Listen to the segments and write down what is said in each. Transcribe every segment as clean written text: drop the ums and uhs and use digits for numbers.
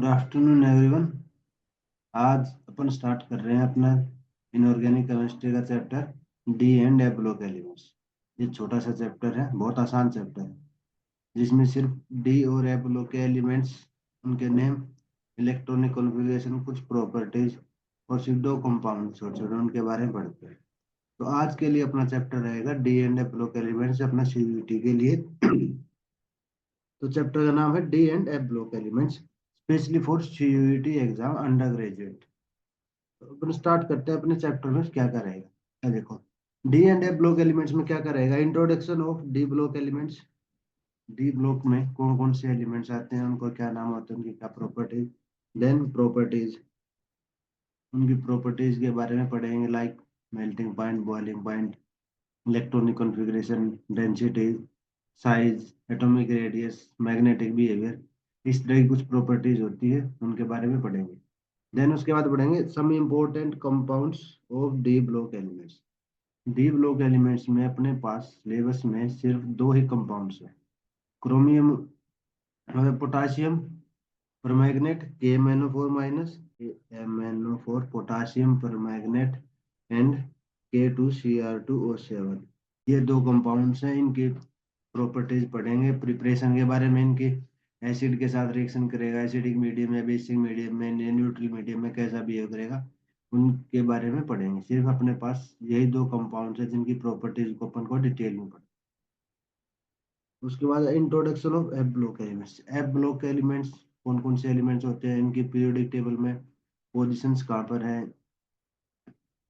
Afternoon everyone. आज अपन start कर रहे हैं अपना इनऑर्गेनिक केमिस्ट्री का chapter D and F block elements. ये छोटा सा चैप्टर है, बहुत आसान चैप्टर है, जिसमें सिर्फ डी और एफ ब्लॉक के एलिमेंट्स, उनके नेम, इलेक्ट्रॉनिक कॉन्फ़िगरेशन, कुछ प्रॉपर्टीज और सिर्फ दो कंपाउंड छोटे छोटे उनके बारे में पढ़ते हैं। तो आज के लिए अपना चैप्टर रहेगा D and F block elements अपना सीयूईटी के लिए। तो चैप्टर का नाम है D and F block elements specially for CUET exam under graduate. तो अपन स्टार्ट करते हैं अपने चैप्टर में क्या करेगा। देखो, D and F block elements में क्या करेगा, introduction of d block elements. D block में कौन कौन से एलिमेंट्स आते हैं, उनको क्या नाम होते हैं, उनकी क्या प्रॉपर्टीज। देन प्रॉपर्टीज, उनकी प्रॉपर्टीज के बारे में पढ़ेंगे, like melting point, boiling point, electronic configuration, density, size, atomic radius, magnetic behaviour. इस तरह की कुछ प्रॉपर्टीज होती है, उनके बारे में पढ़ेंगे। देन उसके बाद पढ़ेंगे some important compounds of d block elements. D block elements में अपने पास सिलेबस में सिर्फ दो ही कंपाउंड्स हैं, chromium, potassium permanganate KMnO4 minus, KMnO4 potassium permanganate and K2Cr2O7। ये दो कंपाउंड्स हैं, इनकी प्रॉपर्टीज पढ़ेंगे। प्रिपरेशन के बारे में, इनकी एसिड के साथ रिएक्शन करेगा, एसिडिक मीडियम में, बेसिक मीडियम में, न्यूट्रल मीडियम में कैसा बिहेव करेगा, उनके बारे में पढ़ेंगे। सिर्फ अपने पास यही दो कंपाउंड्स हैं जिनकी प्रॉपर्टीज को अपन को डिटेल में पढ़ेंगे। उसके बाद introduction of F block elements. F block elements कौन कौन से एलिमेंट्स होते हैं, इनकी पीरियोडिक टेबल में पोजीशंस कहाँ पर है,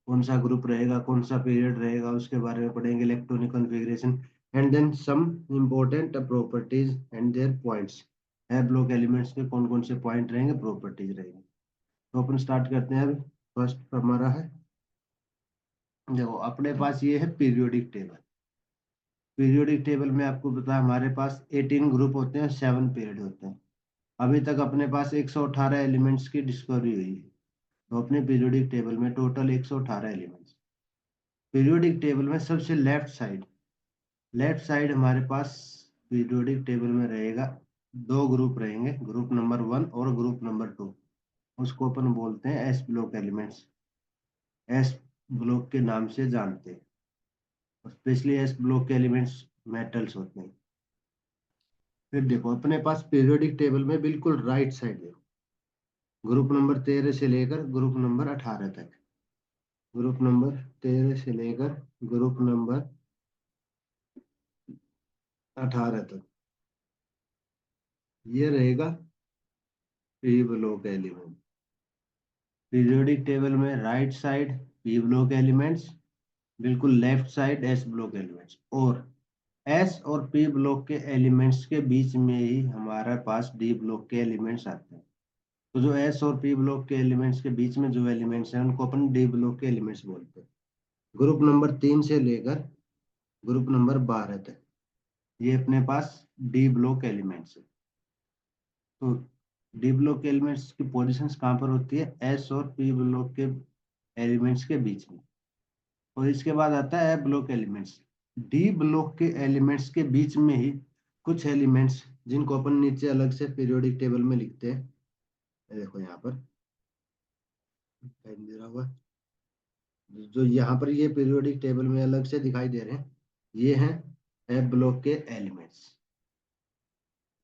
कौन सा ग्रुप रहेगा, कौन सा पीरियड रहेगा, उसके बारे में पढ़ेंगे। Electronic configuration and then some important properties and their points. F block elements के कौन कौन से पॉइंट रहेंगे, प्रॉपर्टीज रहेंगे। तो अपन स्टार्ट करते हैं। अभी फर्स्ट हमारा है, देखो अपने पास ये है पीरियोडिक टेबल। पीरियोडिक टेबल में आपको पता है हमारे पास 18 ग्रुप होते हैं, 7 पीरियड होते हैं। अभी तक अपने पास 118 एलिमेंट्स की डिस्कवरी हुई है। तो अपने पीरियोडिक टेबल में टोटल 118 एलिमेंट्स। पीरियोडिक टेबल में सबसे लेफ्ट साइड हमारे पास पीरियोडिक टेबल में रहेगा, दो ग्रुप रहेंगे, ग्रुप नंबर 1 और ग्रुप नंबर 2। उसको अपन बोलते हैं S block elements, S block के नाम से जानते हैं। स्पेशली एस ब्लॉक के एलिमेंट्स मेटल्स होते हैं। फिर देखो अपने पास पीरियोडिक टेबल में बिल्कुल राइट साइड है, ग्रुप नंबर 13 से लेकर ग्रुप नंबर 18 तक। ग्रुप नंबर 13 से लेकर ग्रुप नंबर 18 तक ये रहेगा P block element. Periodic table में right side P block elements, बिल्कुल left side S block elements. और एस और पी ब्लॉक के एलिमेंट्स के बीच में ही हमारे पास डी ब्लॉक के एलिमेंट्स आते हैं। तो जो एस और पी ब्लॉक के एलिमेंट्स के बीच में जो एलिमेंट्स हैं उनको अपन डी ब्लॉक के एलिमेंट्स बोलते हैं। ग्रुप नंबर 3 से लेकर ग्रुप नंबर 12 तक ये अपने पास डी ब्लॉक एलिमेंट्स है। तो डी ब्लॉक के एलिमेंट्स की पोजीशंस कहाँ पर होती है, एस और पी ब्लॉक के एलिमेंट्स के बीच में। और इसके बाद आता है F block elements. D block के एलिमेंट्स के बीच में ही कुछ एलिमेंट्स जिनको अपन नीचे अलग से पीरियोडिक टेबल में लिखते हैं। ये देखो यहाँ पर दिखाई दे रहा होगा, जो यहाँ पर ये पीरियोडिक टेबल में अलग से दिखाई दे रहे हैं, ये हैं एफ ब्लॉक के एलिमेंट्स।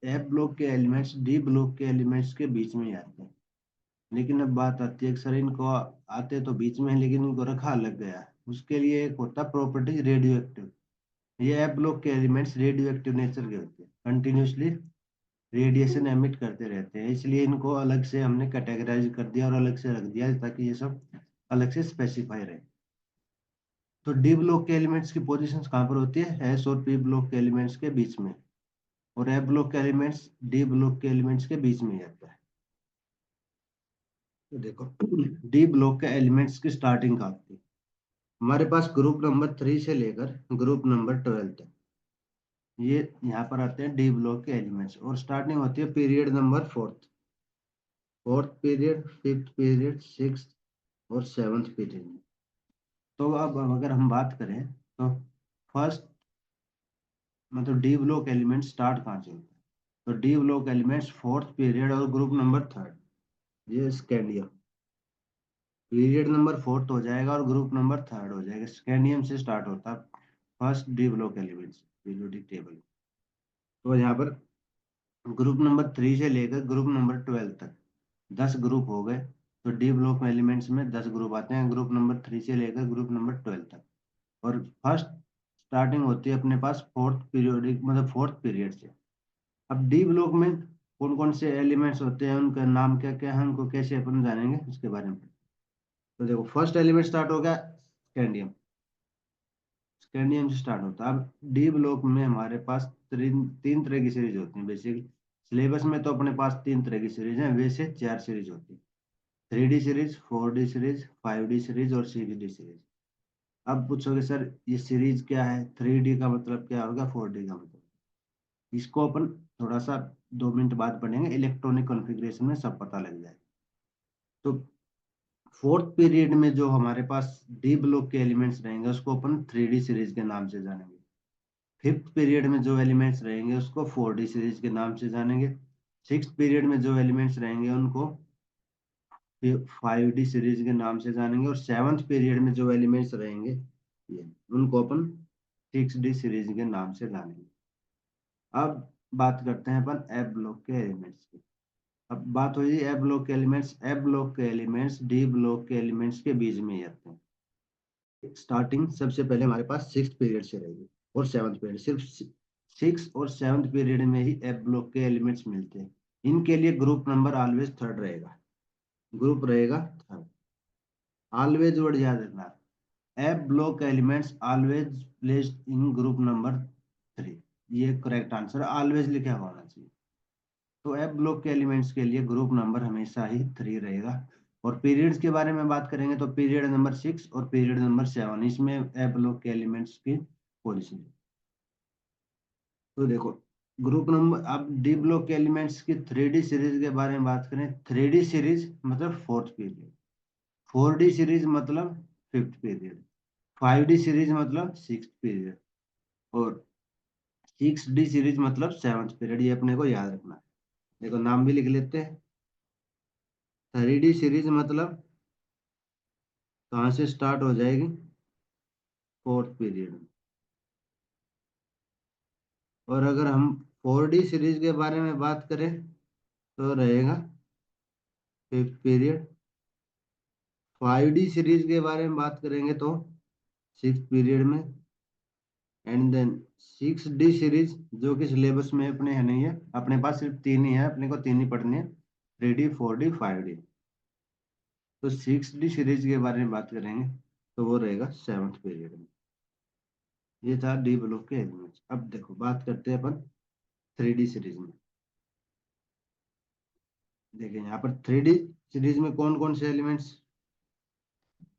एफ ब्लॉक के एलिमेंट्स डी ब्लॉक के एलिमेंट्स के बीच में ही आते हैं। लेकिन अब बात आती है, अक्सर इनको आते तो बीच में है लेकिन इनको रखा अलग गया है। उसके लिए एक होता प्रॉपर्टी रेडियो एक्टिव। ये एफ ब्लॉक के एलिमेंट्स रेडियो एक्टिव नेचर के होते हैं, कंटिन्यूसली रेडिएशन एमिट करते रहते हैं, इसलिए इनको अलग से हमने कैटेगराइज कर दिया और अलग से रख दिया ताकि ये सब अलग से स्पेसिफाई रहे। तो डी ब्लॉक के एलिमेंट्स की पोजीशंस कहाँ पर होती है, एस और पी ब्लॉक के एलिमेंट्स के बीच में। और एफ ब्लॉक के एलिमेंट्स डी ब्लॉक के एलिमेंट्स के बीच में ही आता है। तो देखो डी ब्लॉक के एलिमेंट्स की स्टार्टिंग कहाँ होती है, हमारे पास ग्रुप नंबर 3 से लेकर ग्रुप नंबर 12 तक ये यहाँ पर आते हैं डी ब्लॉक के एलिमेंट्स। और स्टार्टिंग होती है period number fourth period, fifth period, six और सेवंथ पीरियड में। तो अब अगर हम बात करें तो फर्स्ट मतलब डी ब्लॉक एलिमेंट स्टार्ट कहाँ से होता है, तो D block elements fourth period और ग्रुप नंबर 3। ये स्कैंडियम। पीरियड नंबर फोर्थ हो जाएगा और ग्रुप नंबर थर्ड हो जाएगा। स्कैंडियम से स्टार्ट होता है first D block elements periodic table. तो यहाँ पर ग्रुप नंबर 3 से लेकर ग्रुप नंबर 12 तक 10 ग्रुप हो गए। तो डी ब्लॉक एलिमेंट्स में 10 ग्रुप आते हैं ग्रुप नंबर 3 से लेकर ग्रुप नंबर 12 तक। और फर्स्ट स्टार्टिंग होती है अपने पास फोर्थ पीरियोडिक मतलब फोर्थ पीरियड से। अब डी ब्लॉक में कौन कौन से एलिमेंट्स होते हैं, उनका नाम क्या क्या है, उनको कैसे अपन जानेंगे उसके बारे में। तो देखो फर्स्ट एलिमेंट स्टार्ट हो गया स्कैंडियम। स्कैंडियम से स्टार्ट होता है। अब डी ब्लॉक में हमारे पास तीन तीन तरह की सीरीज होती है बेसिकली। सिलेबस में तो अपने पास तीन तरह की सीरीज है, वैसे चार सीरीज होती है। 3D series, 4D series, 5D series और 6D सीरीज। अब पूछोगे सर ये सीरीज क्या है, 3D का मतलब क्या होगा, 4D का मतलब। इसको अपन थोड़ा सा 2 मिनट बाद पढ़ेंगे, इलेक्ट्रॉनिक कॉन्फ़िगरेशन में सब पता लग जाए। तो फोर्थ पीरियड में जो हमारे पास डी ब्लॉक के एलिमेंट्स रहेंगे उसको अपन 3D सीरीज के नाम से जानेंगे। फिफ्थ पीरियड में जो एलिमेंट्स रहेंगे उसको 4D सीरीज के नाम से जानेंगे। सिक्स पीरियड में जो एलिमेंट्स रहेंगे उनको 5D सीरीज के नाम से जानेंगे। और सेवन्थ पीरियड में जो एलिमेंट्स रहेंगे ये उनको अपन 6D सीरीज के नाम से जानेंगे। अब बात करते हैं अपन एफ ब्लॉक के एलिमेंट्स की। अब बात हुई एफ ब्लॉक के एलिमेंट्स। एफ ब्लॉक के एलिमेंट्स डी ब्लॉक के एलिमेंट्स के बीच में ही आते हैं। स्टार्टिंग सबसे पहले हमारे पास सिक्स पीरियड से रहेगी और सेवन्थ पीरियड। सिर्फ सिक्स और सेवन्थ पीरियड में ही एफ ब्लॉक के एलिमेंट्स मिलते हैं। इनके लिए ग्रुप नंबर ऑलवेज थर्ड रहेगा। ग्रुप रहेगा थर्ड। ऑलवेज वर्ड याद रखना। F block elements always placed in group number 3। ये करेक्ट आंसर ऑलवेज लिखा होना चाहिए। तो एफ ब्लॉक के एलिमेंट्स के लिए ग्रुप नंबर हमेशा ही 3 रहेगा। और पीरियड्स के बारे में बात करेंगे तो पीरियड नंबर 6 और पीरियड नंबर 7 इसमें एफ ब्लॉक के एलिमेंट्स की पोजीशन। तो देखो ग्रुप नंबर, अब डी ब्लॉक के एलिमेंट्स की 3D सीरीज के बारे में बात करें। 3D सीरीज मतलब फोर्थ पीरियड। 4D सीरीज मतलब फिफ्थ पीरियड। 5D सीरीज मतलब सिक्स पीरियड। और 6D सीरीज मतलब सेवन्थ पीरियड। ये अपने को याद रखना है। देखो नाम भी लिख लेते हैं। 3D सीरीज मतलब कहाँ से स्टार्ट हो जाएगी, फोर्थ पीरियड। और अगर हम 4D सीरीज के बारे में बात करें तो रहेगा फिफ्थ पीरियड। 5D सीरीज के बारे में बात करेंगे तो सिक्स पीरियड में। एंड देन 6D सीरीज जो कि सिलेबस में अपने है नहीं है, अपने पास सिर्फ तीन ही है, अपने को तीन ही पढ़नी है, 3D 4D 5D। तो 6D सीरीज के बारे में बात करेंगे तो वो रहेगा सेवन्थ पीरियड में। ये था डी ब्लॉक के एलिमेंट्स। अब देखो बात करते हैं अपन 3D सीरीज में। देखिए यहाँ पर 3D सीरीज में कौन कौन से elements,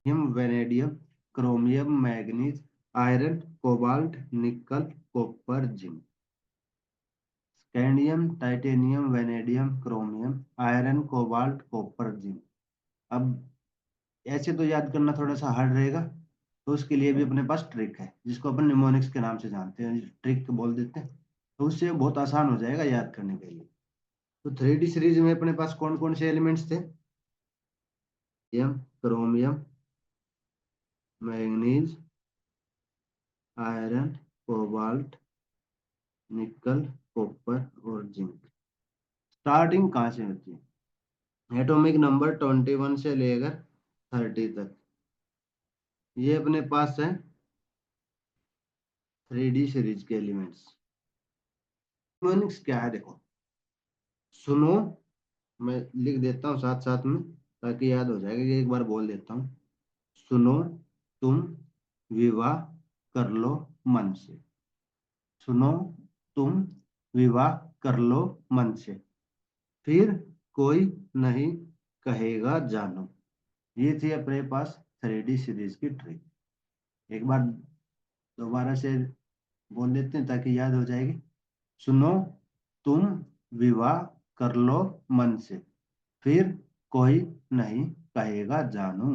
vanadium, chromium, manganese, iron, cobalt, nickel, copper, zinc. Scandium, titanium, vanadium, chromium, iron, cobalt, copper, zinc. अब ऐसे तो याद करना थोड़ा सा हार्ड रहेगा, तो उसके लिए भी अपने पास ट्रिक है जिसको अपन निमोनिक्स के नाम से जानते हैं, ट्रिक बोल देते हैं। तो उससे बहुत आसान हो जाएगा याद करने के लिए। तो 3D सीरीज में अपने पास कौन कौन से एलिमेंट्स थे, chromium, manganese, iron, cobalt, nickel, copper और जिंक। स्टार्टिंग कहाँ से होती है, एटॉमिक नंबर 21 से लेकर 30 तक। ये अपने पास है 3D सीरीज के एलिमेंट्स। निमोनिक्स क्या है देखो, सुनो, मैं लिख देता हूँ साथ साथ में ताकि याद हो जाएगा। ये एक बार बोल देता हूँ। सुनो तुम विवाह कर लो मन से। सुनो तुम विवाह कर लो मन से, फिर कोई नहीं कहेगा जानो। ये थी अपने पास 3D सीरीज की ट्रिक। एक बार दोबारा से बोल देते हैं ताकि याद हो जाएगी। सुनो तुम विवाह कर लो मन से, फिर कोई नहीं कहेगा जानू।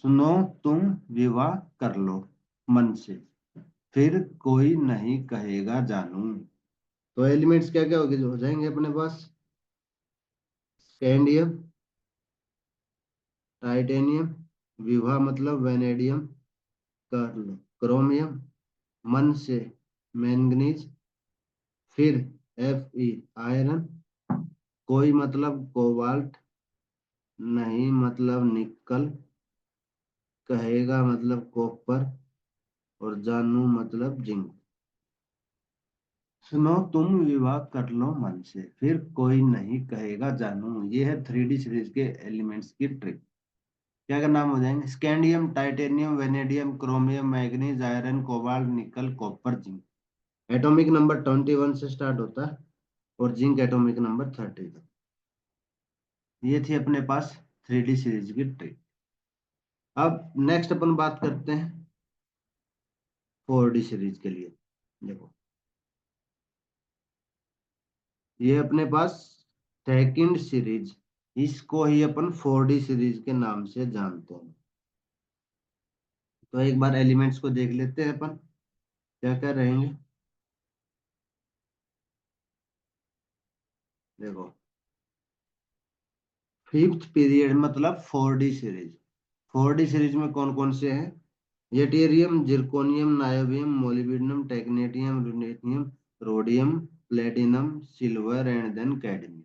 सुनो तुम विवाह कर लो मन से, फिर कोई नहीं कहेगा जानू। तो एलिमेंट्स क्या क्या हो जाएंगे अपने पास? स्कैंडियम, टाइटेनियम, विभा मतलब वेनेडियम, कर क्रोमियम, मन से मैंगनीज, फिर Fe आयरन, कोई मतलब कोबाल्ट, नहीं मतलब निकल, कहेगा मतलब कॉपर, और जानू मतलब जिंक। सुनो तुम विवाह कर लो मन से, फिर कोई नहीं कहेगा जानू। ये है 3D सीरीज के एलिमेंट्स की ट्रिक। क्या क्या नाम हो जाएंगे? Scandium, titanium, vanadium, chromium, manganese, iron, cobalt, nickel, copper, zinc. Atomic number 21 से स्टार्ट होता है और जिंक एटॉमिक नंबर 30 तक। ये थी अपने पास 3D सीरीज की ट्रिक। अब नेक्स्ट अपन बात करते हैं 4D सीरीज के लिए। देखो, ये अपने पास सेकंड सीरीज, इसको ही अपन 4D सीरीज के नाम से जानते हैं। तो एक बार एलिमेंट्स को देख लेते हैं अपन क्या क्या रहेंगे। देखो, फिफ्थ पीरियड मतलब 4D सीरीज। 4D सीरीज में कौन कौन से हैं? Yttrium, zirconium, niobium, molybdenum, technetium, ruthenium, rhodium, platinum, silver and then cadmium.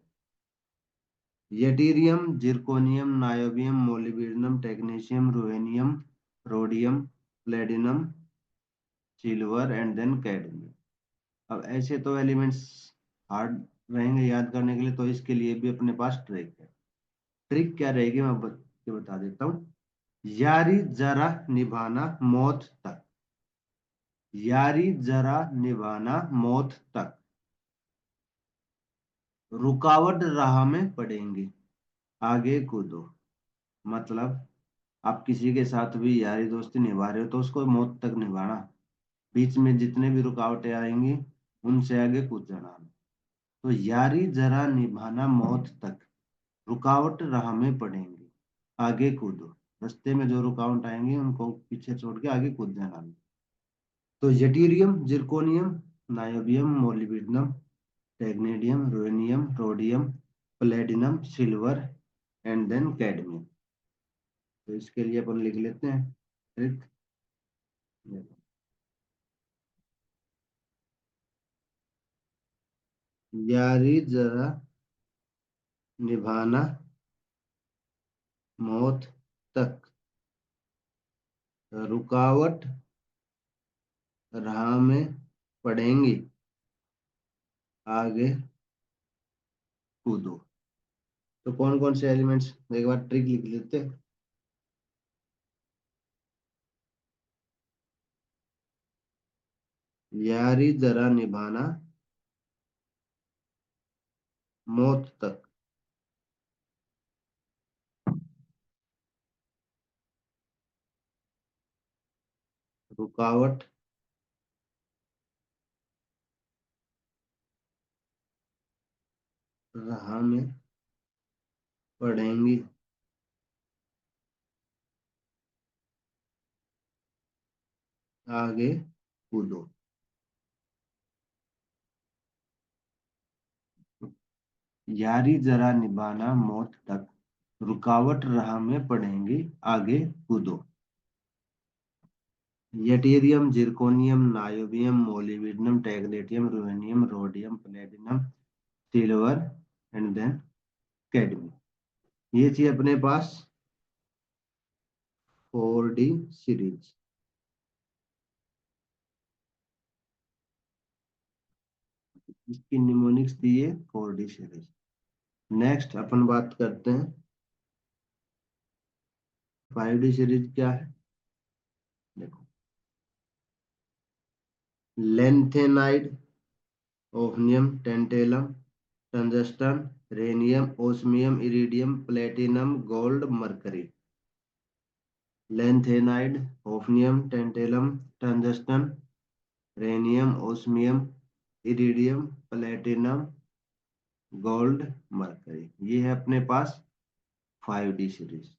Yttrium, zirconium, niobium, molybdenum, technetium, ruthenium, rhodium, platinum, silver and then cadmium. अब ऐसे तो एलिमेंट्स हार्ड रहेंगे याद करने के लिए, तो इसके लिए भी अपने पास ट्रिक है। ट्रिक क्या रहेगी मैं बता देता हूँ। यारी जरा निभाना मौत तक, यारी जरा निभाना मौत तक, रुकावट राह में पड़ेंगी, आगे कूदो। मतलब आप किसी के साथ भी यारी दोस्ती निभा रहे हो तो उसको मौत तक निभाना। बीच में जितने भी रुकावटें आएंगी उनसे आगे कूद जाना। तो यारी जरा निभाना मौत तक, रुकावट राह में पड़ेंगी, आगे कूदो। रास्ते में जो रुकावट आएंगी उनको पीछे छोड़ के आगे कूद जाना। तो yttrium, zirconium, niobium, molybdenum, technetium, ruthenium, rhodium, platinum, silver and then cadmium. तो इसके लिए अपन लिख लेते हैं ट्रिक। यारी जरा निभाना मौत तक, रुकावट राह में पड़ेंगी, आगे कूदो। तो कौन कौन से एलिमेंट्स एक बार ट्रिक लिख लेते हैं। यारी जरा निभाना मौत तक, रुकावट राह में पड़ेंगी, आगे कूदो। यारी जरा निभाना मौत तक, रुकावट राह में पड़ेंगी, आगे कूदो। Yttrium, zirconium, niobium, molybdenum, technetium, ruthenium, rhodium, platinum, silver and then cadmium. ये थी अपने पास 4D सीरीज। इसकी निमोनिक्स थी ये 4D सीरीज। नेक्स्ट अपन बात करते हैं 5D सीरीज क्या है। देखो, lanthanide, hafnium, tantalum, tungsten, rhenium, osmium, iridium, platinum, gold, mercury. Lanthanide, hafnium, tantalum, tungsten, rhenium, osmium, iridium, platinum, gold, mercury. ये है अपने पास 5D सीरीज।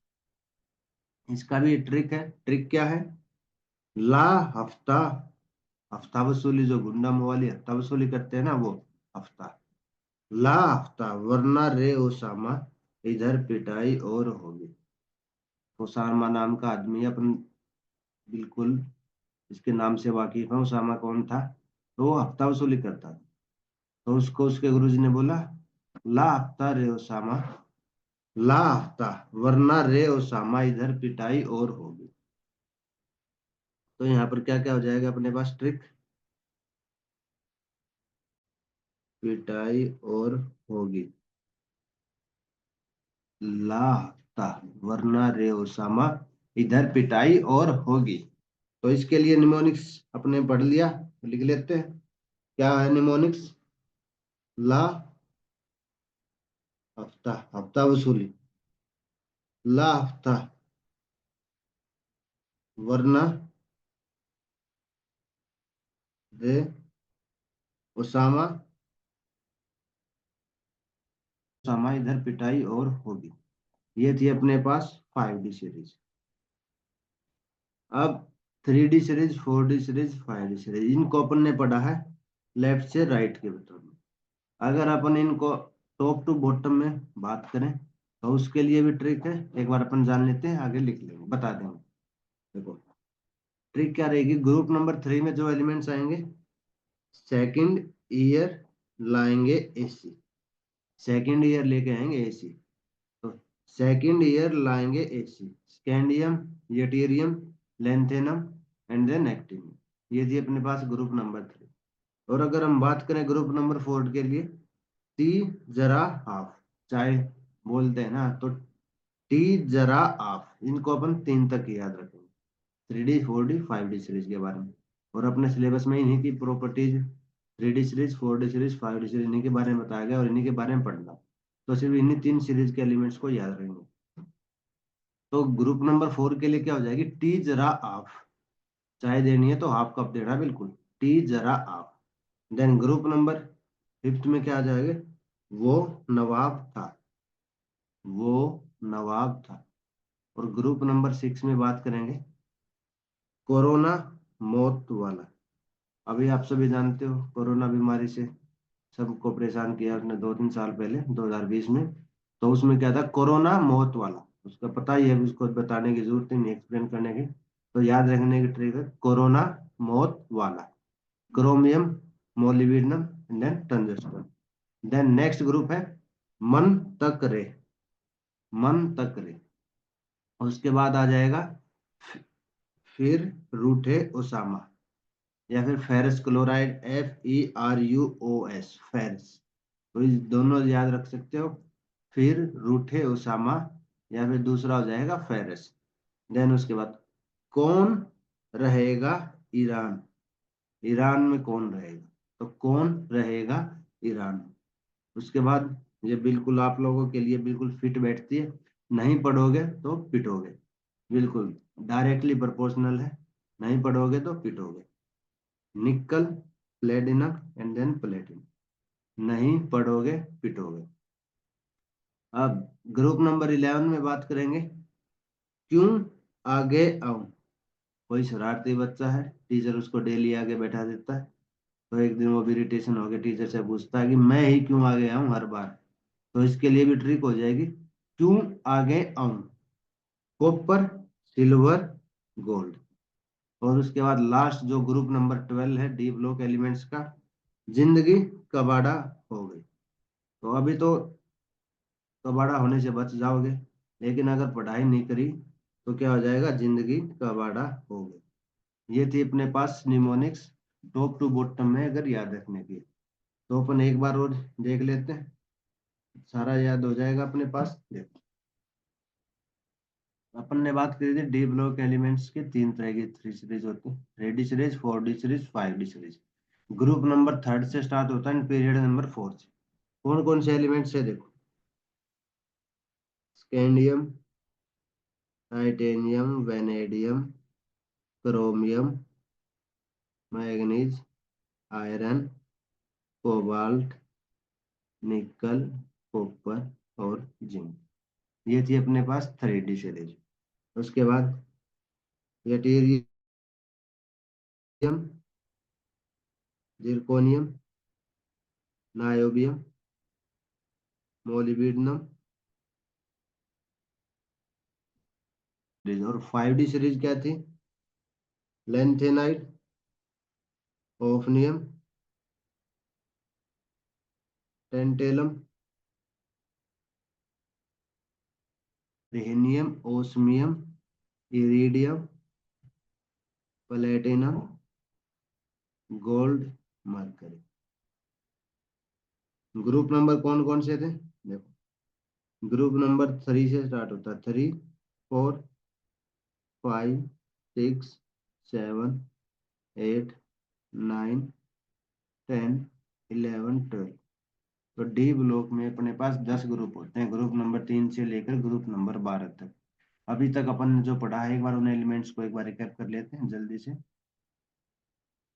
इसका भी ट्रिक है। ट्रिक क्या है? ला हफ्ता, हफ्ता वसूली, जो गुंडा मवाली हफ्ता वसूली करते हैं ना वो, हफ्ता, ला हफ्ता वरना रे ओसामा, इधर पिटाई और होगी। ओसामा नाम का आदमी अपन बिल्कुल इसके नाम से वाकिफ है। ओसामा कौन था? तो वो हफ्ता वसूली करता था। तो उसको उसके गुरुजी ने बोला, ला हफ्ता रे ओसामा, ला हफ्ता वरना रे ओसामा, इधर पिटाई और होगी। तो यहाँ पर क्या क्या हो जाएगा अपने पास ट्रिक? पिटाई और होगी, ला हफ्ता वरना रे ओसामा, इधर पिटाई और होगी। तो इसके लिए निमोनिक्स अपने पढ़ लिया, लिख लेते हैं। क्या है निमोनिक्स? ला हफ्ता, हफ्ता वसूली, ला हफ्ता वरना रे ओसामा, ओसामा इधर पिटाई और होगी। ये थी अपने पास 5D सीरीज। अब 3D series, 4D series, 5D series, इनको अपन ने पढ़ा है लेफ्ट से राइट के बटन में। अगर अपन इनको टॉप टू बॉटम में बात करें तो उसके लिए भी ट्रिक है, एक बार अपन जान लेते हैं, आगे लिख लेंगे, बता देंगे। देखो ट्रिक क्या रहेगी, ग्रुप नंबर 3 में जो एलिमेंट्स आएंगे, सेकंड ईयर लाएंगे एसी, सेकंड ईयर लेके आएंगे एसी। तो सेकंड ईयर लाएंगे AC, scandium, yttrium, lanthanum and then actinium. ये थी अपने पास ग्रुप नंबर 3। और अगर हम बात करें ग्रुप नंबर 4 के लिए, टी जरा हाफ, चाहे बोलते हैं ना, तो टी जरा हाफ, इनको अपन 3 तक याद रखेंगे। 3D 4D 5D सीरीज के बारे में। और अपने सिलेबस में इन्हीं की properties, 3D series, 4D series, 5D series, इन्हीं के बारे में बताया गया और इन्हीं के बारे में पढ़ना। तो सिर्फ इन्हीं 3 सीरीज के एलिमेंट्स को याद रखेंगे। तो ग्रुप नंबर 4 के लिए क्या हो जाएगी, टी जरा हाफ, चाय देनी है तो हाफ कप देना, बिल्कुल टी जरा हाफ। देन ग्रुप नंबर 5 में क्या आ जाएगा, वो नवाब था, वो नवाब था। और ग्रुप नंबर 6 में बात करेंगे, कोरोना मौत वाला। अभी आप सभी जानते हो कोरोना बीमारी से सबको परेशान किया उसने 2-3 साल पहले 2020 में। तो उसमें क्या था, कोरोना मौत वाला, उसका पता ही है, उसको बताने की जरूरत ही नहीं, एक्सप्लेन करने की। तो याद रखने की ट्रिक है, कोरोना मौत वाला, chromium, molybdenum and then tungsten. Then next group है मन तक रे, मन तक रे। उसके बाद आ जाएगा फिर रूठे ओसामा, या फिर फेरस क्लोराइड, FeRuOS, फेरस। तो इस दोनों याद रख सकते हो, फिर रूठे ओसामा, या फिर दूसरा हो जाएगा फेरस। देन उसके बाद कौन रहेगा ईरान, ईरान में कौन रहेगा, तो कौन रहेगा ईरान में। उसके बाद ये बिल्कुल आप लोगों के लिए बिल्कुल फिट बैठती है, नहीं पढ़ोगे तो पिटोगे, बिल्कुल डायरेक्टली प्रोपोर्शनल है, नहीं पढ़ोगे तो पिटोगे। निकल, प्लेटिनम एंड देन प्लेटिनम, नहीं पढ़ोगे पिटोगे। अब ग्रुप नंबर 11 में बात करेंगे, क्यों आगे आऊं। कोई शरारती बच्चा है, टीचर उसको डेली आगे बैठा देता है। तो एक दिन वो भी इरिटेशन हो गया, टीचर से पूछता है कि मैं ही क्यों आगे आऊं हर बार। तो इसके लिए भी ट्रिक हो जाएगी, क्यों आगे आऊं, कॉपर, सिल्वर, गोल्ड। और उसके बाद लास्ट जो ग्रुप नंबर 12 है डी ब्लॉक एलिमेंट्स का, जिंदगी कबाड़ा हो गई। तो अभी तो कबाड़ा होने से बच जाओगे, लेकिन अगर पढ़ाई नहीं करी तो क्या हो जाएगा, जिंदगी कबाड़ा हो गई। ये थी अपने पास निमोनिक्स टॉप टू बॉटम में अगर याद रखने की। तो अपन एक बार और देख लेते हैं, सारा याद हो जाएगा अपने पास। देखो अपन ने बात करी थी डी ब्लॉक एलिमेंट्स के 3 तरह की 3 सीरीज होती है, 3D series, 4D series, 5D series. Group number 3 से स्टार्ट होता है, पीरियड नंबर 4 से। कौन कौन से एलिमेंट्स है देखो, scandium, titanium, vanadium, chromium, manganese, iron, cobalt, nickel, copper और जिंक। ये थी अपने पास 3D सीरीज। उसके बाद यटीरियम, जिरकोनियम, नायोबियम, मोलिब्डेनम। और 5D सीरीज क्या थी? Lanthanide, hafnium, tantalum, rhenium, osmium, iridium, platinum, gold, mercury. Group number कौन कौन से थे? देखो, ग्रुप नंबर 3 से स्टार्ट होता है। 3, 4, 5, 6, 7, 8, 9, 10, 11, 12। तो डी ब्लॉक में अपने पास 10 ग्रुप होते हैं, ग्रुप नंबर 3 से लेकर ग्रुप नंबर 12 तक। अभी तक अपन ने जो पढ़ा है, एक बार उन एलिमेंट्स को एक बार रिकैप कर लेते हैं जल्दी से।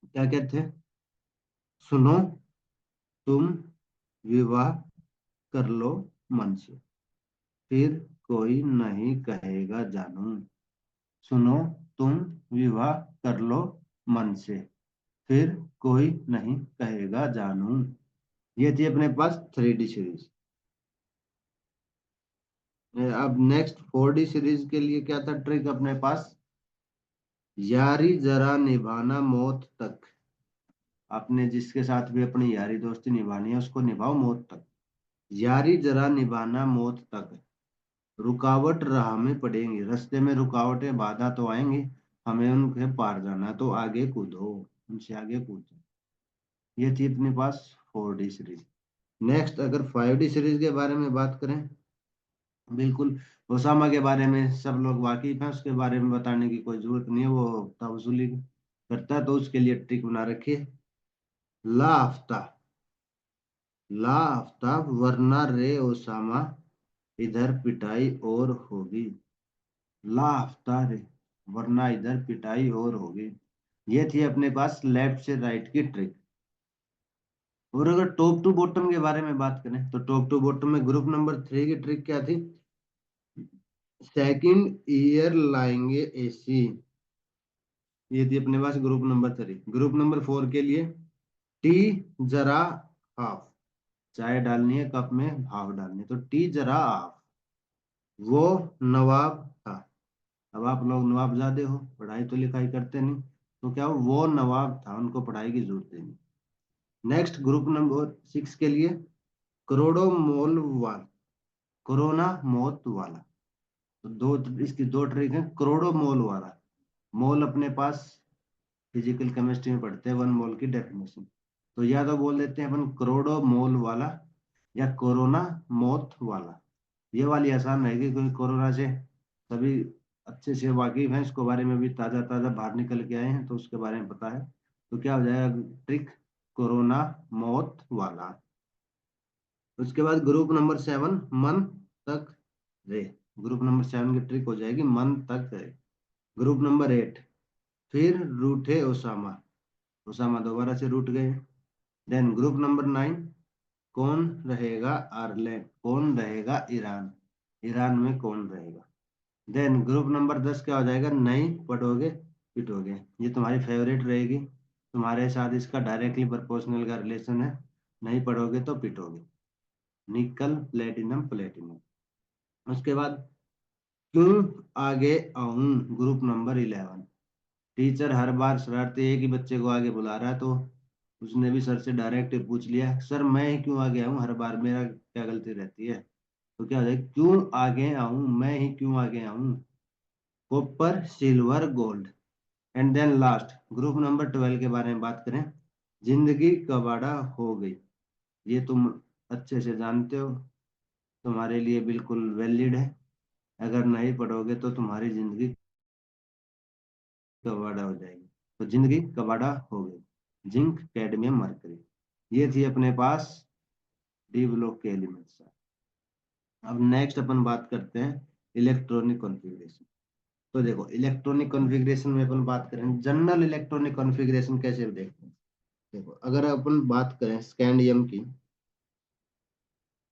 क्या कहते हैं? सुनो तुम विवाह कर लो मन से, फिर कोई नहीं कहेगा जानू। सुनो तुम विवाह कर लो मन से, फिर कोई नहीं कहेगा जानू। ये थी अपने पास 3D सीरीज। अब नेक्स्ट 4D सीरीज के लिए क्या था ट्रिक अपने पास? यारी जरा निभाना मौत तक। आपने जिसके साथ भी अपनी यारी दोस्ती निभानी है उसको निभाओ मौत तक। यारी जरा निभाना मौत तक, रुकावट राह में पड़ेंगी, रास्ते में रुकावटें बाधा तो आएंगी, हमें उनके पार जाना तो आगे कूदो, उनसे आगे कूदो। ये थी अपने पास 4D सीरीज। नेक्स्ट अगर 5D सीरीज के बारे में बात करें, बिल्कुल ओसामा के बारे में सब लोग वाकिफ हैं, उसके बारे में बताने की कोई जरूरत नहीं है, वो तवसूली करता है, तो उसके लिए ट्रिक बना रखी है। ला आफ्ता, ला आफ्ताब वरना रे ओसामा, इधर पिटाई और होगी। ला आफ्ता रे, वरना इधर पिटाई और होगी। ये थी अपने पास लेफ्ट से राइट की ट्रिक। और अगर टॉप टू बॉटम के बारे में बात करें, तो टॉप टू बॉटम में ग्रुप नंबर 3 की ट्रिक क्या थी? सेकंड ईयर लाएंगे एसी। ये थी अपने पास ग्रुप नंबर 3। ग्रुप नंबर 4 के लिए टी जरा हाफ, चाय डालनी है कप में, हाफ डालनी है, तो टी जरा हाफ। वो नवाब था। अब आप लोग नवाबजादे हो, पढ़ाई तो लिखाई करते नहीं, तो क्या हो, वो नवाब था, उनको पढ़ाई की जरूरत नहीं। नेक्स्ट ग्रुप नंबर 6 के लिए करोड़ों मोल वाला, कोरोना मौत वाला। तो दो, इसकी दो ट्रिक है। करोड़ों मोल वाला, मोल अपने पास फिजिकल केमिस्ट्री में पढ़ते हैं, 1 मोल की डेफिनेशन। तो या तो बोल देते हैं अपन करोड़ों मोल वाला, या कोरोना मौत वाला। ये वाली आसान रहेगी क्योंकि कोरोना से सभी अच्छे से वाकिफ हैं, इसके बारे में भी ताज़ा ताज़ा बाहर निकल के आए हैं, तो उसके बारे में पता है। तो क्या हो जाएगा ट्रिक? कोरोना मौत वाला। उसके बाद ग्रुप नंबर 7, मन तक रे। ग्रुप नंबर 7 की ट्रिक हो जाएगी मन तक रे। ग्रुप नंबर 8, फिर रूठे ओसामा, ओसामा दोबारा से रूठ गए। देन ग्रुप नंबर 9, कौन रहेगा आयरलैंड, कौन रहेगा ईरान, ईरान में कौन रहेगा। देन ग्रुप नंबर 10 क्या हो जाएगा? नहीं पढ़ोगे पिटोगे। ये तुम्हारी फेवरेट रहेगी, तुम्हारे साथ इसका डायरेक्टली प्रोपोर्शनल का रिलेशन है। नहीं पढ़ोगे तो पिटोगे। निकल प्लेटिनम प्लेटिनम। उसके बाद क्यों आगे आऊं, ग्रुप नंबर 11। टीचर हर बार शरारती एक ही बच्चे को आगे बुला रहा है, तो उसने भी सर से डायरेक्ट पूछ लिया, सर मैं ही क्यों आगे आऊं, हर बार मेरा क्या गलती रहती है। तो क्या हो जाएगा? क्यों आगे आऊं, मैं ही क्यों आगे आऊं। Copper silver gold. And then last group number 12 के बारे में बात करें, जिंदगी कबाड़ा हो गई। ये तुम अच्छे से जानते हो, तुम्हारे लिए बिल्कुल वैलिड है। अगर नहीं पढ़ोगे तो तुम्हारी जिंदगी कबाड़ा हो जाएगी। तो जिंदगी कबाड़ा हो गई, जिंक कैडमियम मरकरी। ये थी अपने पास डी ब्लॉक के एलिमेंट्स। अब नेक्स्ट अपन बात करते हैं इलेक्ट्रॉनिक कॉन्फ़िगरेशन। तो देखो इलेक्ट्रॉनिक कॉन्फ़िगरेशन में अपन बात करें, जनरल इलेक्ट्रॉनिक कॉन्फ़िगरेशन कैसे देखते हैं। देखो अगर अपन बात करें स्कैंडियम की,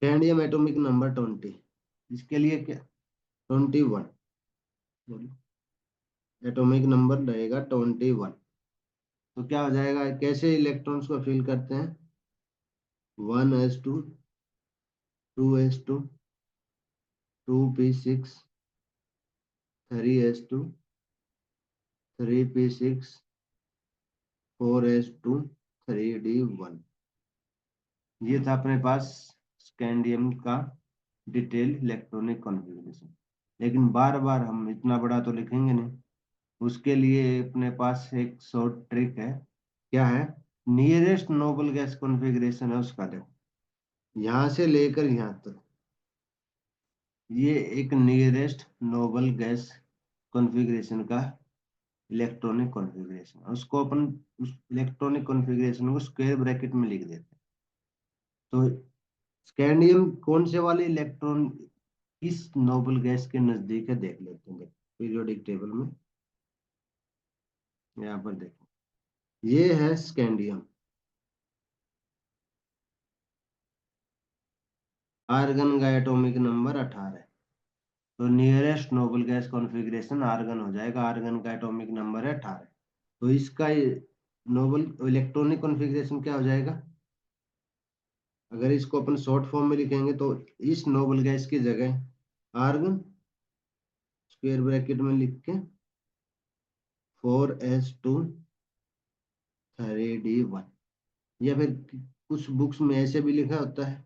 स्कैंडियम एटॉमिक नंबर 20, इसके लिए क्या? 21 एटॉमिक नंबर रहेगा 21। तो क्या हो जाएगा, कैसे इलेक्ट्रॉन्स को फिल करते हैं? 1s2, 2s2, 2p6, 3s2, 3p6, 4s2, 3d1। ये था अपने पास स्कैंडियम का डिटेल इलेक्ट्रॉनिक कॉन्फ़िगरेशन। लेकिन बार बार हम इतना बड़ा तो लिखेंगे नहीं, उसके लिए अपने पास एक शॉर्ट ट्रिक है। क्या है? नियरेस्ट नोबल गैस कॉन्फ़िगरेशन है उसका देखो, यहाँ से लेकर यहाँ तक ये एक नियरेस्ट नोबल गैस कॉन्फ़िगरेशन का इलेक्ट्रॉनिक कॉन्फ़िगरेशन, उसको अपन उस इलेक्ट्रॉनिक कॉन्फ़िगरेशन को स्क्वायर ब्रैकेट में लिख देते हैं। तो स्कैंडियम कौन से वाले इलेक्ट्रॉन किस नोबल गैस के नजदीक है देख लेते हैं। पीरियोडिक टेबल में यहाँ पर देखो, ये है स्कैंडियम, आर्गन का एटॉमिक नंबर 18 है। तो nearest noble gas configuration argon हो जाएगा, आर्गन का एटॉमिक नंबर है 18। तो इसका नोबल इलेक्ट्रॉनिक कॉन्फ़िगरेशन क्या हो जाएगा? अगर इसको अपन शॉर्ट फॉर्म में लिखेंगे तो इस नोबल गैस की जगह आर्गन स्क्वायर ब्रैकेट में लिख के 4s2 3d1, या फिर कुछ बुक्स में ऐसे भी लिखा होता है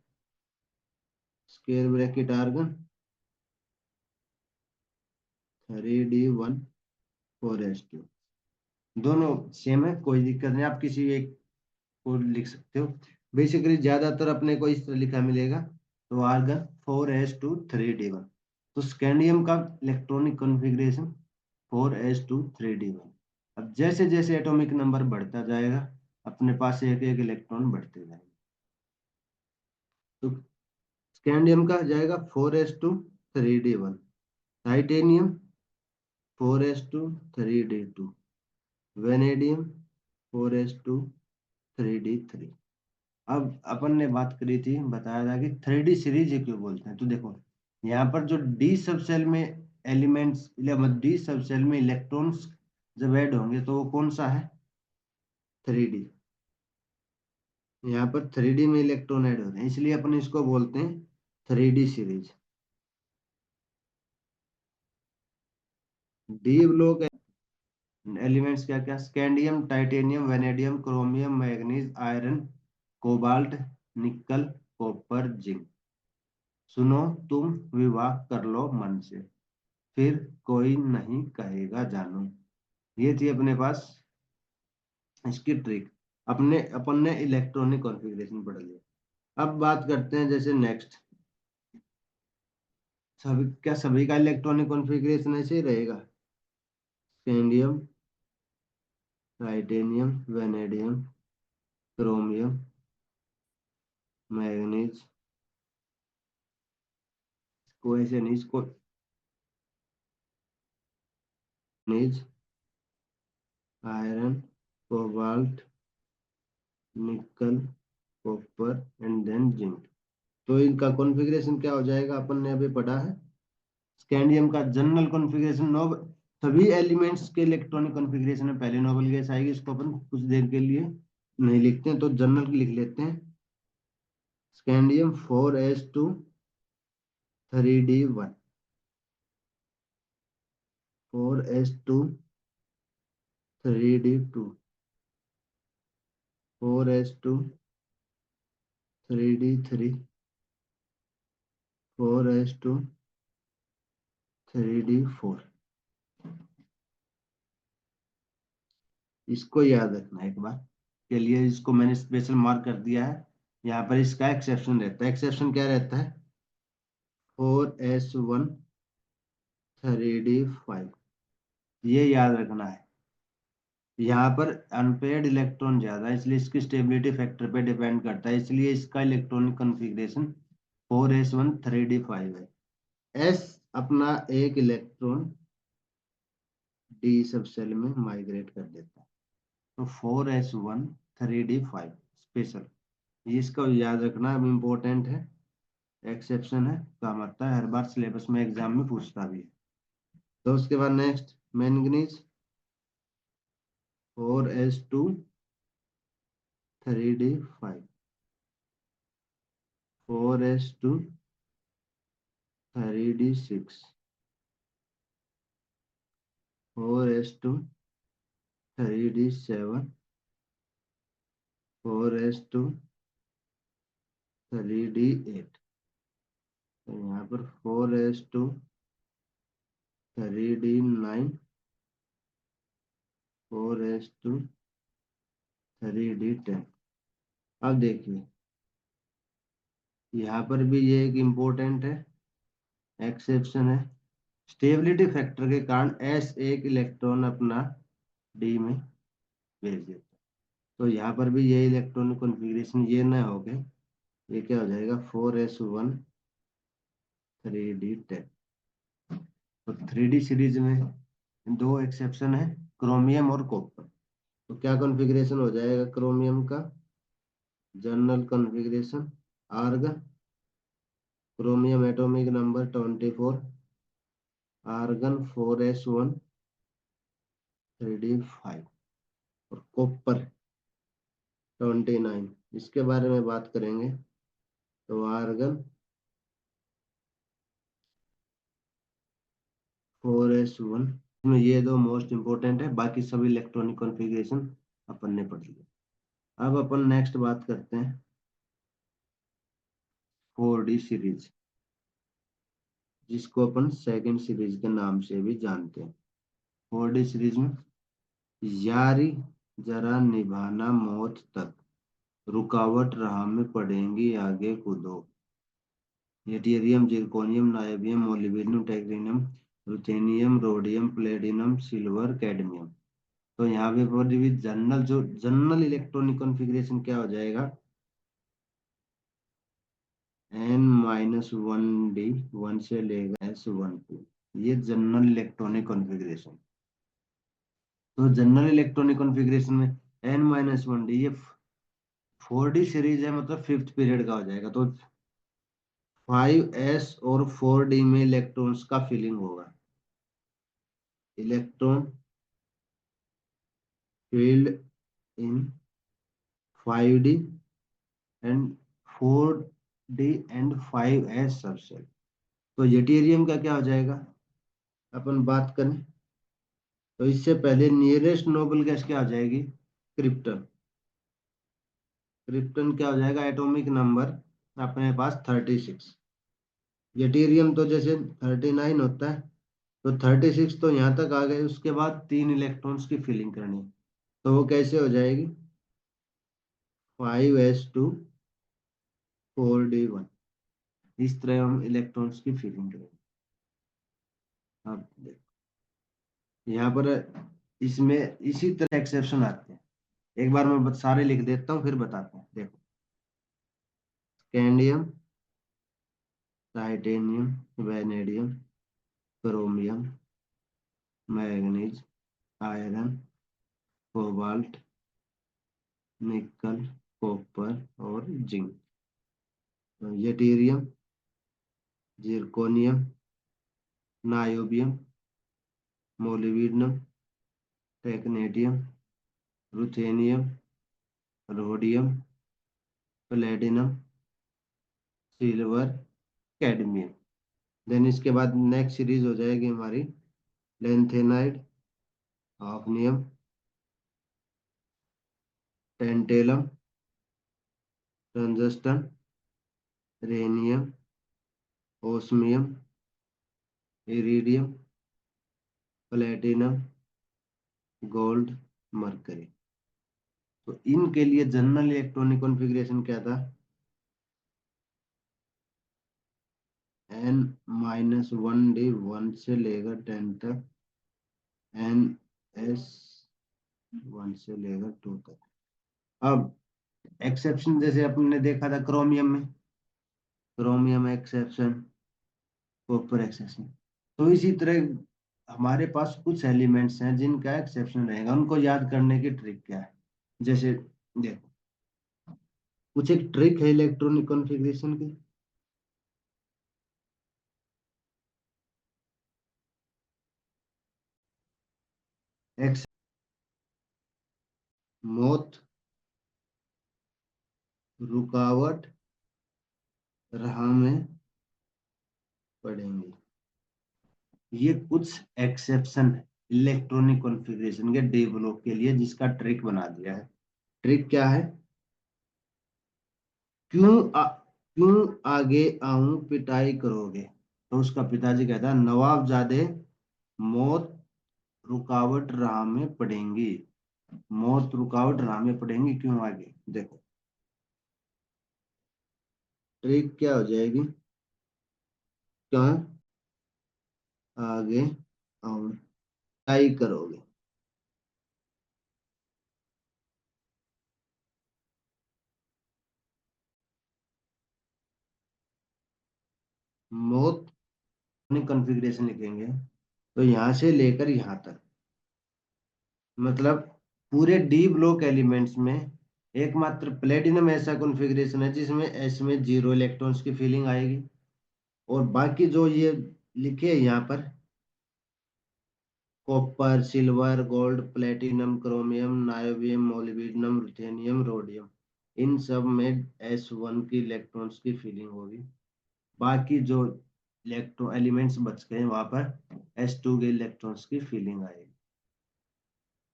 square bracket argon 3d1 4s2। दोनों सेम है, कोई दिक्कत नहीं, आप किसी एक को लिख सकते हो। बेसिकली ज्यादातर अपने को इस तरह लिखा मिलेगा। तो आर्गन 4s2 3d1। तो स्कैंडियम का इलेक्ट्रॉनिक कॉन्फ़िगरेशन 4s2 3d1। अब जैसे जैसे एटॉमिक नंबर बढ़ता जाएगा अपने पास एक एक इलेक्ट्रॉन बढ़ते जाएंगे। तो स्कैंडियम का जाएगा 4s2 3d1, titanium 4s2 3d2, vanadium 4s2 3d3। अब अपन ने बात करी थी, बताया था कि 3D सीरीज ये क्यों बोलते हैं। तो देखो यहाँ पर जो डी सब सेल में एलिमेंट्स, डी सब सेल में इलेक्ट्रॉन्स जब ऐड होंगे तो वो कौन सा है? 3D। यहाँ पर 3D में इलेक्ट्रॉन ऐड होते हैं, इसलिए अपन इसको बोलते हैं 3D series. D block elements क्या क्या? Scandium, titanium, vanadium, chromium, manganese, iron, cobalt, nickel, copper, zinc. सुनो तुम विवाह कर लो मन से, फिर कोई नहीं कहेगा जानू। ये थी अपने पास इसकी ट्रिक। अपने अपन ने इलेक्ट्रॉनिक कॉन्फ़िगरेशन पढ़ लिया। अब बात करते हैं जैसे नेक्स्ट, सभी क्या सभी का इलेक्ट्रॉनिक कॉन्फ़िगरेशन ऐसे ही रहेगा? Scandium, titanium, vanadium, chromium, manganese, को ऐसे नहीं, इसको manganese, iron, cobalt, nickel, copper and then zinc. तो इनका कॉन्फ़िगरेशन क्या हो जाएगा? अपन ने अभी पढ़ा है स्कैंडियम का जनरल कॉन्फ़िगरेशन। नोब सभी एलिमेंट्स के इलेक्ट्रॉनिक कॉन्फ़िगरेशन में पहले नोबल गैस आएगी, इसको अपन कुछ देर के लिए नहीं लिखते हैं तो जनरल लिख लेते हैं। Scandium 4s2 3d1, 4s2 3d2, 4s2 3d3, 4s2 3d4। इसको याद रखना एक बार के लिए, इसको मैंने स्पेशल मार्क कर दिया है। यहाँ पर इसका एक्सेप्शन रहता है। एक्सेप्शन क्या रहता है? 4s1 3d5। ये याद रखना है। यहाँ पर अनपेयर्ड इलेक्ट्रॉन ज्यादा है इसलिए इसकी स्टेबिलिटी फैक्टर पे डिपेंड करता है, इसलिए इसका इलेक्ट्रॉनिक कॉन्फ़िगरेशन 4s1 3d5 है। एस अपना एक इलेक्ट्रॉन डी सब सेल में माइग्रेट कर देता है। तो 4s1 3d5 स्पेशल, ये इसका याद रखना अब इम्पोर्टेंट है। एक्सेप्शन है, काम आता है, हर बार सिलेबस में एग्जाम में पूछता भी है। तो उसके बाद next manganese 4s2 3d5, 4s2 3d6, 4s2 3d7, 4s2 3d8। तो यहाँ पर 4s2 3d9, 4s2 3d10। अब देखिए यहाँ पर भी ये एक इम्पोर्टेंट है, एक्सेप्शन है। स्टेबिलिटी फैक्टर के कारण एस एक इलेक्ट्रॉन अपना डी में भेज देता है। तो यहाँ पर भी ये इलेक्ट्रॉनिक कॉन्फ़िगरेशन ये ना हो गए, ये क्या हो जाएगा 4s1 3d10। तो 3D सीरीज में दो एक्सेप्शन है, क्रोमियम और कॉपर। तो क्या कॉन्फ़िगरेशन हो जाएगा क्रोमियम का, general configuration argon, chromium atomic number 24, argon 4s1 3d5, और कॉपर 29। इसके बारे में बात करेंगे तो आर्गन 4s1 में ये दो मोस्ट इंपोर्टेंट है, बाकी सभी इलेक्ट्रॉनिक कॉन्फ़िगरेशन अपन ने पढ़ लिया। अब अपन नेक्स्ट बात करते हैं 4D सीरीज, जिसको अपन सेकंड सीरीज के नाम से भी जानते हैं। 4D सीरीज में यारी जरा निभाना मौत तक, रुकावट राह में पड़ेंगी आगे कूदो, deuterium zirconium niobium molybdenum technetium ruthenium rhodium platinum silver cadmium. तो यहाँ पे पर भी जनरल इलेक्ट्रॉनिक कॉन्फ़िगरेशन क्या हो जाएगा, n-1d 1 से लेकर s12, ये जनरल इलेक्ट्रॉनिक कॉन्फ़िगरेशन। तो जनरल इलेक्ट्रॉनिक कॉन्फ़िगरेशन में n-1d ये 4D सीरीज है, मतलब फिफ्थ पीरियड का हो जाएगा। तो 5s और 4D में इलेक्ट्रॉन्स का फिलिंग होगा, electron filled in 5D and 4D and 5s subshell. तो ड्यूटेरियम का क्या हो जाएगा, अपन बात करें तो इससे पहले नियरेस्ट नोबल गैस क्या हो जाएगी, क्रिप्टन। क्रिप्टन क्या हो जाएगा, एटॉमिक नंबर अपने पास 36। ड्यूटेरियम तो जैसे 39 होता है, तो 36 तो यहाँ तक आ गए, उसके बाद 3 इलेक्ट्रॉन्स की फिलिंग करनी, तो वो कैसे हो जाएगी 5s2 4d1। इस तरह हम इलेक्ट्रॉन्स की फिलिंग करेंगे। अब देखो यहाँ पर इसमें इसी तरह एक्सेप्शन आते हैं, एक बार मैं सारे लिख देता हूँ फिर बताता हूँ। देखो scandium, titanium, vanadium, chromium, manganese, iron, cobalt, nickel, copper और zinc. Deuterium, zirconium, niobium, molybdenum, technetium, ruthenium, rhodium, platinum, silver, cadmium. Then इसके बाद नेक्स्ट सीरीज हो जाएगी हमारी lanthanide, hafnium, tantalum, tungsten, rhenium, osmium, iridium, platinum, gold, mercury. तो इनके लिए general electronic configuration क्या था, n-1d 1 से लेकर 10 तक, ns 1 से लेकर 2 तक। अब एक्सेप्शन जैसे अपने देखा था क्रोमियम में, क्रोमियम एक्सेप्शन, कॉपर एक्सेप्शन। तो इसी तरह हमारे पास कुछ एलिमेंट्स हैं जिनका एक्सेप्शन रहेगा, उनको याद करने की ट्रिक क्या है। जैसे देखो कुछ एक ट्रिक है इलेक्ट्रॉनिक कॉन्फ़िगरेशन की, एक्स मौत, रुकावट, राह में पड़ेंगी। ये कुछ एक्सेप्शन है इलेक्ट्रॉनिक कॉन्फ़िगरेशन के डी ब्लॉक के लिए, जिसका ट्रिक बना दिया है। ट्रिक क्या है? क्यों आगे आऊं पिटाई करोगे? तो उसका पिताजी कहता है, नवाबजादे मौत रुकावट राह में पड़ेंगी। मौत रुकावट राह में पड़ेंगी, क्यों आगे? देखो ट्रिक क्या हो जाएगी? क्यों आगे आऊं पिटाई करोगे? मौत कॉन्फ़िगरेशन लिखेंगे, तो यहां से लेकर यहां तक, मतलब पूरे डी ब्लॉक एलिमेंट्स में एकमात्र प्लेटिनम ऐसा कॉन्फ़िगरेशन है जिसमें एस में 0 इलेक्ट्रॉन्स की फीलिंग आएगी। और बाकी जो ये लिखे हैं यहाँ पर, copper, silver, gold, platinum, chromium, niobium, molybdenum, ruthenium, rhodium, इन सब में S1 की इलेक्ट्रॉन्स की फीलिंग होगी। बाकी जो इलेक्ट्रॉन एलिमेंट्स बच गए वहां पर S2 के इलेक्ट्रॉन्स की फीलिंग आएगी।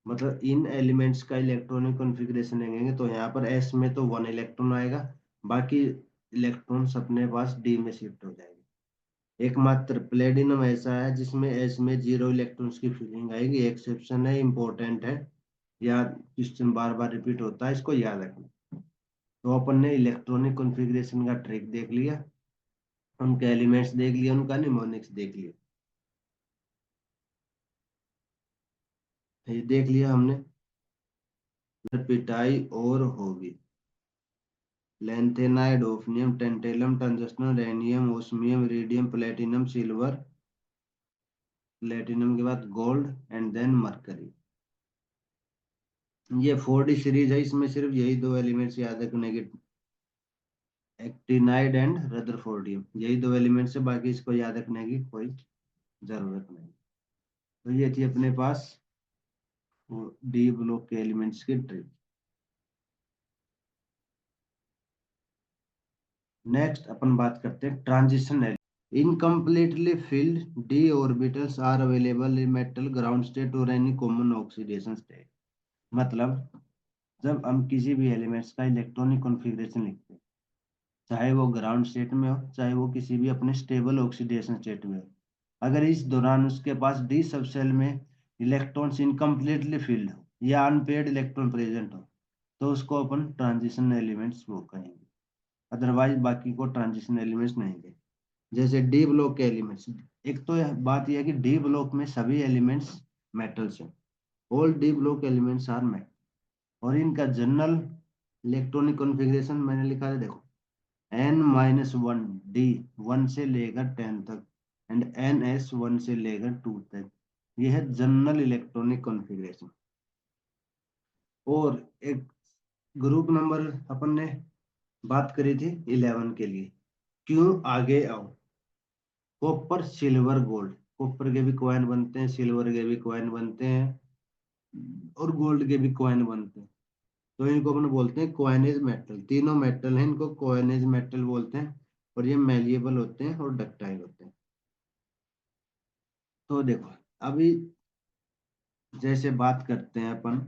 मतलब इन एलिमेंट्स का इलेक्ट्रॉनिक कॉन्फ़िगरेशन लेंगे तो यहाँ पर S में तो 1 इलेक्ट्रॉन आएगा, बाकी इलेक्ट्रॉन्स अपने पास D में शिफ्ट हो जाएंगे। एकमात्र प्लेटिनम ऐसा है जिसमें S में 0 इलेक्ट्रॉन्स की फीलिंग आएगी। एक्सेप्शन है, इंपॉर्टेंट है, या क्वेश्चन बार बार रिपीट होता है, इसको याद रखना। तो अपन ने इलेक्ट्रॉनिक कॉन्फ़िगरेशन का ट्रिक देख लिया, उनके एलिमेंट्स देख लिया, उनका निमोनिक्स देख लिया। ये देख लिया हमने। पिटाई और होगी। Lanthanide, hafnium, tantalum, tungsten, rhenium, osmium, iridium, platinum, silver, platinum के बाद गोल्ड, एंड देन मरकरी। ये 4D सीरीज है, इसमें सिर्फ यही दो एलिमेंट्स याद रखने के, एक्टिनाइड एंड रदरफोर्डियम, यही दो एलिमेंट्स है, बाकी इसको याद रखने की कोई जरूरत नहीं। तो ये थी अपने पास डी ब्लॉक के एलिमेंट्स की ट्रिक। नेक्स्ट अपन बात करते हैं transition. Incompletely filled d orbitals are available in metal ground state or any common oxidation state। मतलब जब हम किसी भी एलिमेंट्स का इलेक्ट्रॉनिक कॉन्फ़िगरेशन लिखते हैं, चाहे वो ग्राउंड स्टेट में हो, चाहे वो किसी भी अपने स्टेबल ऑक्सीडेशन स्टेट में हो, अगर इस दौरान उसके पास डी सब सेल में इलेक्ट्रॉन्स इनकम्प्लीटली फिल्ड हो या अनपेड इलेक्ट्रॉन प्रेजेंट हो, तो उसको अपन ट्रांजिशन एलिमेंट्स वो कहेंगे। अदरवाइज बाकी को ट्रांजिशन एलिमेंट्स नहीं कहेंगे। जैसे डी ब्लॉक के एलिमेंट्स, एक तो यह बात यह है कि डी ब्लॉक में सभी एलिमेंट्स मेटल्स हैं। All d block elements are metal. और इनका जनरल इलेक्ट्रॉनिक कॉन्फ़िगरेशन मैंने लिखा है, देखो, N-1 डी 1 से लेकर 10 तक, एंड NS 1 से लेकर 2 तक। यह है जनरल इलेक्ट्रॉनिक कॉन्फ़िगरेशन। और एक ग्रुप नंबर अपन ने बात करी थी 11 के लिए, क्यों आगे आओ, कॉपर, सिल्वर, गोल्ड। कॉपर के भी कॉइन बनते हैं, सिल्वर के भी कॉइन बनते हैं, और गोल्ड के भी कॉइन बनते हैं। तो इनको अपन बोलते हैं कॉइनेज मेटल। तीनों मेटल हैं, इनको कॉइनेज मेटल बोलते हैं। और ये मैलिएबल होते हैं और डक्टाइल होते हैं। तो देखो, अभी जैसे बात करते हैं अपन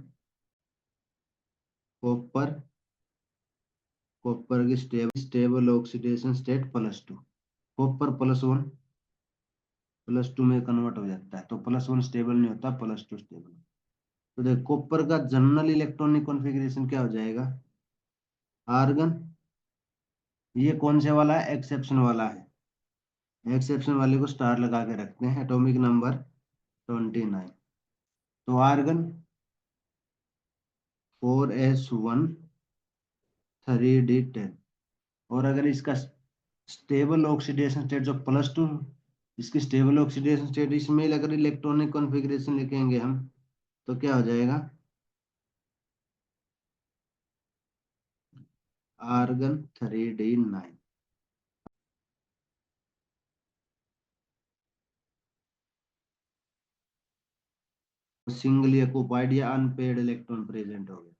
कॉपर, कॉपर की स्टेबल ऑक्सीडेशन स्टेट +2, कॉपर +1 +2 में कन्वर्ट हो जाता है, तो +1 स्टेबल नहीं होता, +2 स्टेबल। तो देख, कॉपर का जनरल इलेक्ट्रॉनिक कॉन्फ़िगरेशन क्या हो जाएगा? आर्गन। ये कौन से वाला है? एक्सेप्शन वाला है। एक्सेप्शन वाले को स्टार लगा के रखते हैं, एटॉमिक नंबर 29। तो आर्गन 4s1 3d10। और अगर इसका स्टेबल ऑक्सीडेशन स्टेट जो +2, इसकी स्टेबल ऑक्सीडेशन स्टेट, इसमें अगर इलेक्ट्रॉनिक कॉन्फ़िगरेशन लिखेंगे हम, तो क्या हो जाएगा? Argon 3d9। सिंगली ऑक्युपाइड या अनपेड इलेक्ट्रॉन प्रेजेंट हो गए।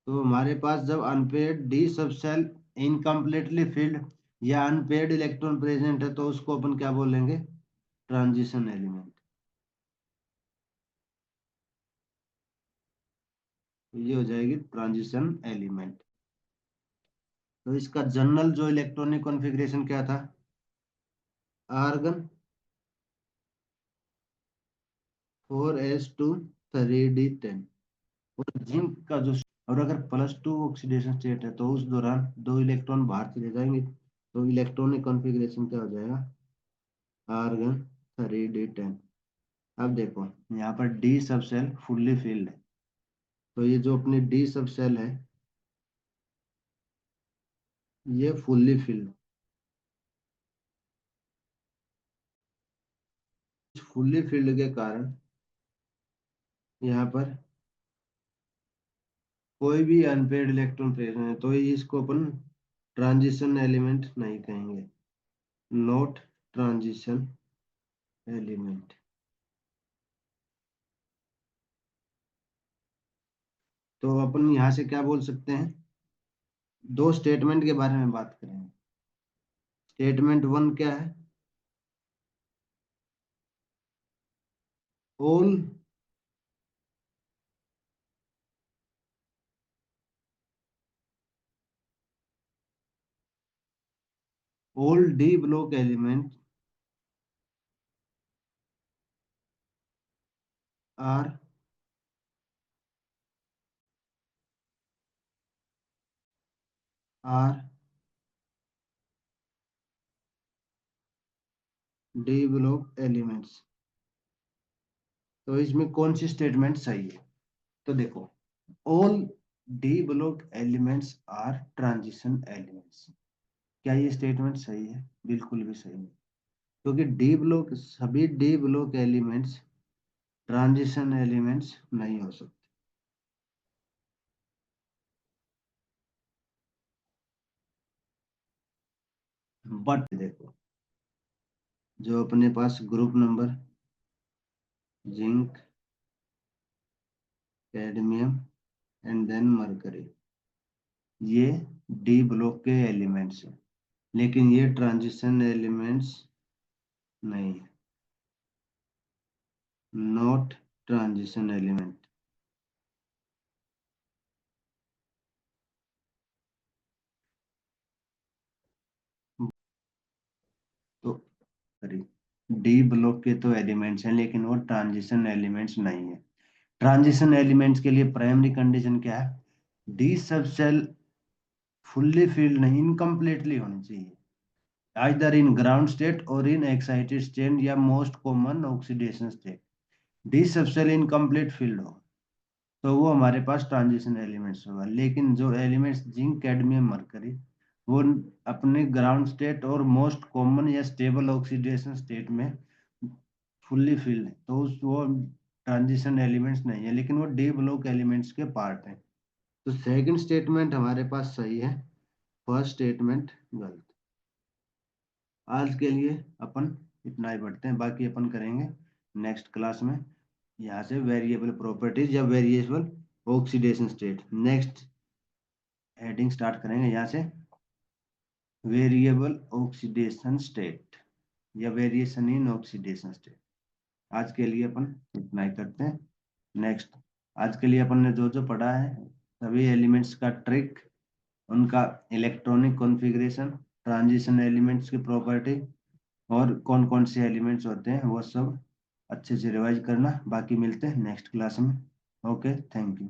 तो हमारे पास जब unpaired d subshell incompletely filled या अनपेयर्ड इलेक्ट्रॉन प्रेजेंट है तो उसको अपन क्या बोलेंगे, ट्रांजिशन एलिमेंट। ये हो जाएगी ट्रांजिशन एलिमेंट। तो इसका जनरल जो इलेक्ट्रॉनिक कॉन्फ़िगरेशन क्या था, आर्गन 4s2 3d10। और जिंक का जो, और अगर +2 ऑक्सीडेशन स्टेट है तो उस दौरान 2 इलेक्ट्रॉन बाहर चले जाएंगे, तो इलेक्ट्रॉनिक कॉन्फ़िगरेशन क्या हो जाएगा, आर्गन 3d10। अब देखो यहाँ पर डी सब सेल फुल्ली फिल्ड है, तो ये जो अपनी डी सब सेल है ये फुल्ली फिल्ड। फुल्ली फिल्ड के कारण यहाँ पर कोई भी अनपेड इलेक्ट्रॉन प्रेजेंट है तो इसको अपन ट्रांजिशन एलिमेंट नहीं कहेंगे, नॉट ट्रांजिशन एलिमेंट। तो अपन यहाँ से क्या बोल सकते हैं, दो स्टेटमेंट के बारे में बात करेंगे। स्टेटमेंट 1 क्या है, all all d block element are are d block elements. तो इसमें कौन सी स्टेटमेंट सही है, तो देखो all d block elements are transition elements. क्या ये स्टेटमेंट सही है, बिल्कुल भी सही नहीं, क्योंकि डी ब्लॉक सभी D block elements transition elements नहीं हो सकते। बट देखो जो अपने पास group number zinc cadmium and then mercury, ये डी ब्लॉक के एलिमेंट्स हैं, लेकिन ये ट्रांजिशन एलिमेंट्स नहीं है, नॉट ट्रांजिशन एलिमेंट। तो सॉरी, डी ब्लॉक के तो एलिमेंट्स हैं लेकिन वो ट्रांजिशन एलिमेंट्स नहीं है। ट्रांजिशन एलिमेंट्स के लिए प्राइमरी कंडीशन क्या है, डी सब सेल फुल्ली फिल्ड नहीं, इनकम्प्लीटली होनी चाहिए, आइदर इन ग्राउंड स्टेट और इन एक्साइटेड स्टेट या most common oxidation state. D सब सेल इनकम्प्लीट फिल्ड हो तो वो हमारे पास ट्रांजिशन एलिमेंट्स होगा, लेकिन जो एलिमेंट्स जिंक कैडमियम मरकरी वो अपने ग्राउंड स्टेट और मोस्ट कॉमन या स्टेबल ऑक्सीडेशन स्टेट में फुल्ली फिल्ड है, तो उस वो ट्रांजिशन एलिमेंट्स नहीं है, लेकिन वो डी ब्लॉक एलिमेंट्स के पार्ट है। तो सेकंड स्टेटमेंट हमारे पास सही है, फर्स्ट स्टेटमेंट गलत। आज के लिए अपन इतना ही पढ़ते हैं, बाकी अपन करेंगे नेक्स्ट क्लास में। यहाँ से वेरिएबल प्रॉपर्टीज या variable oxidation state next heading start करेंगे यहाँ से, वेरिएबल ऑक्सीडेशन स्टेट या वेरिएशन इन ऑक्सीडेशन स्टेट। आज के लिए अपन इतना ही करते हैं। नेक्स्ट, आज के लिए अपन ने जो जो पढ़ा है सभी एलिमेंट्स का ट्रिक, उनका इलेक्ट्रॉनिक कॉन्फ़िगरेशन, ट्रांजिशन एलिमेंट्स की प्रॉपर्टी और कौन कौन से एलिमेंट्स होते हैं वो सब अच्छे से रिवाइज करना। बाकी मिलते हैं नेक्स्ट क्लास में। Okay, thank you.